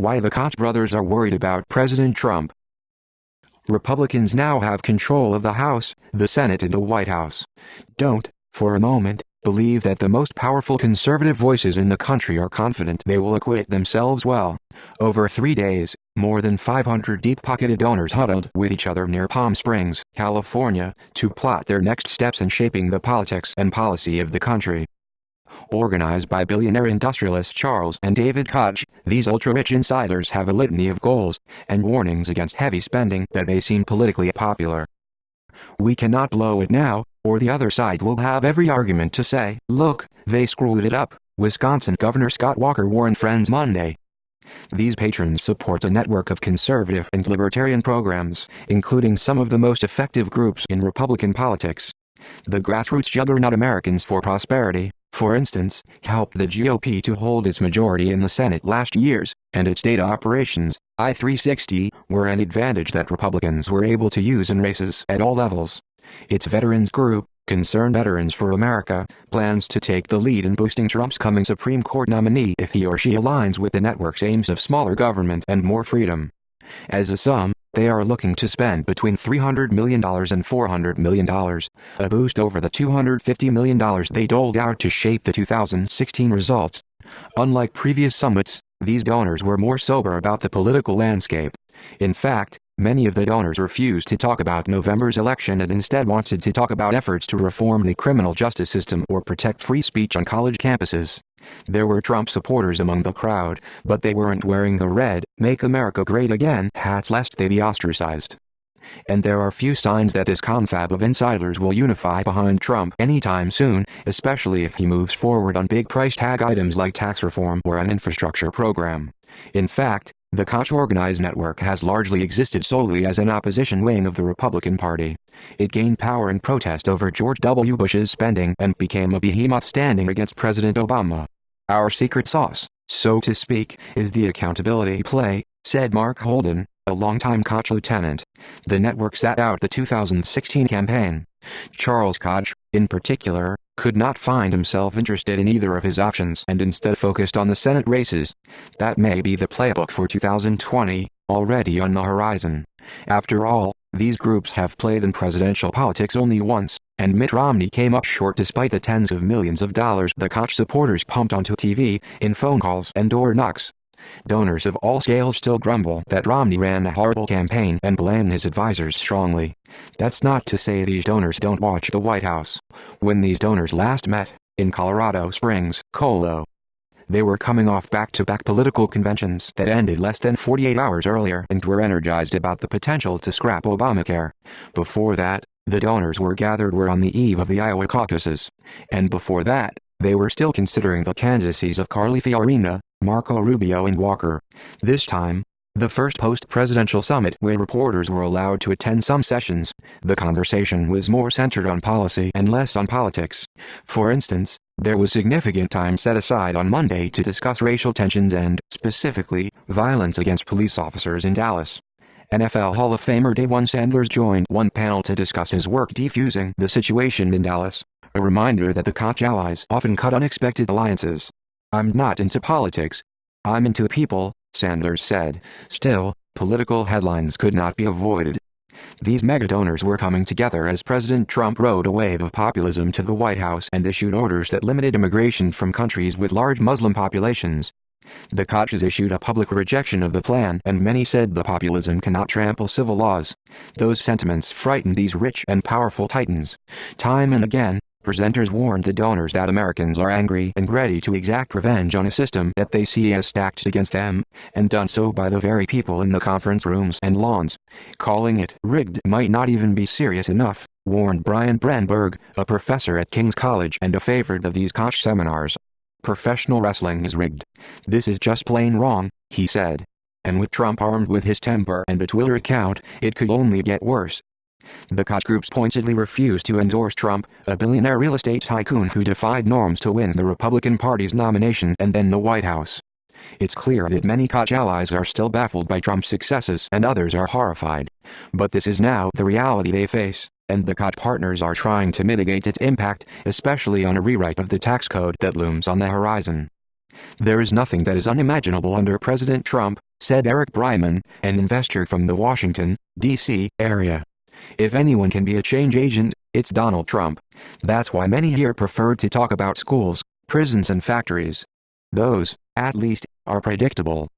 Why the Koch brothers are worried about President Trump. Republicans now have control of the House, the Senate and the White House. Don't, for a moment, believe that the most powerful conservative voices in the country are confident they will acquit themselves well. Over 3 days, more than 500 deep-pocketed donors huddled with each other near Palm Springs, California, to plot their next steps in shaping the politics and policy of the country. Organized by billionaire industrialists Charles and David Koch, these ultra-rich insiders have a litany of goals and warnings against heavy spending that may seem politically popular. We cannot blow it now, or the other side will have every argument to say, "Look, they screwed it up," Wisconsin Governor Scott Walker warned friends Monday. These patrons support a network of conservative and libertarian programs, including some of the most effective groups in Republican politics. The grassroots juggernaut Americans for Prosperity, for instance, helped the GOP to hold its majority in the Senate last year, and its data operations, I-360, were an advantage that Republicans were able to use in races at all levels. Its veterans group, Concerned Veterans for America, plans to take the lead in boosting Trump's coming Supreme Court nominee if he or she aligns with the network's aims of smaller government and more freedom. As a sum, they are looking to spend between $300 million and $400 million, a boost over the $250 million they doled out to shape the 2016 results. Unlike previous summits, these donors were more sober about the political landscape. In fact, many of the donors refused to talk about November's election and instead wanted to talk about efforts to reform the criminal justice system or protect free speech on college campuses. There were Trump supporters among the crowd, but they weren't wearing the red "Make America Great Again" hats lest they be ostracized. And there are few signs that this confab of insiders will unify behind Trump anytime soon, especially if he moves forward on big price tag items like tax reform or an infrastructure program. In fact, the Koch organized network has largely existed solely as an opposition wing of the Republican Party. It gained power in protest over George W. Bush's spending and became a behemoth standing against President Obama. "Our secret sauce, so to speak, is the accountability play," said Mark Holden, a longtime Koch lieutenant. The network sat out the 2016 campaign. Charles Koch, in particular, could not find himself interested in either of his options and instead focused on the Senate races. That may be the playbook for 2020, already on the horizon. After all, these groups have played in presidential politics only once, and Mitt Romney came up short despite the tens of millions of dollars the Koch supporters pumped onto TV, in phone calls and door knocks. Donors of all scales still grumble that Romney ran a horrible campaign and blame his advisors strongly. That's not to say these donors don't watch the White House. When these donors last met, in Colorado Springs, Colo, they were coming off back-to-back political conventions that ended less than 48 hours earlier and were energized about the potential to scrap Obamacare. Before that, the donors were on the eve of the Iowa caucuses. And before that, they were still considering the candidacies of Carly Fiorina, Marco Rubio and Walker. This time, the first post-presidential summit where reporters were allowed to attend some sessions, the conversation was more centered on policy and less on politics. For instance, there was significant time set aside on Monday to discuss racial tensions and, specifically, violence against police officers in Dallas. NFL Hall of Famer Deion Sanders joined one panel to discuss his work defusing the situation in Dallas, a reminder that the Koch allies often cut unexpected alliances. "I'm not into politics. I'm into people," Sanders said. Still, political headlines could not be avoided. These mega-donors were coming together as President Trump rode a wave of populism to the White House and issued orders that limited immigration from countries with large Muslim populations. The Kochs issued a public rejection of the plan, and many said the populism cannot trample civil laws. Those sentiments frightened these rich and powerful titans. Time and again, presenters warned the donors that Americans are angry and ready to exact revenge on a system that they see as stacked against them, and done so by the very people in the conference rooms and lawns. Calling it rigged might not even be serious enough, warned Brian Branberg, a professor at King's College and a favorite of these Koch seminars. "Professional wrestling is rigged. This is just plain wrong," he said. And with Trump armed with his temper and a Twitter account, it could only get worse. The Koch groups pointedly refused to endorse Trump, a billionaire real estate tycoon who defied norms to win the Republican Party's nomination and then the White House. It's clear that many Koch allies are still baffled by Trump's successes and others are horrified. But this is now the reality they face, and the Koch partners are trying to mitigate its impact, especially on a rewrite of the tax code that looms on the horizon. There is nothing that is unimaginable under President Trump, said Eric Bryman, an investor from the Washington, D.C. area. If anyone can be a change agent, it's Donald Trump. That's why many here prefer to talk about schools, prisons and factories. Those, at least, are predictable.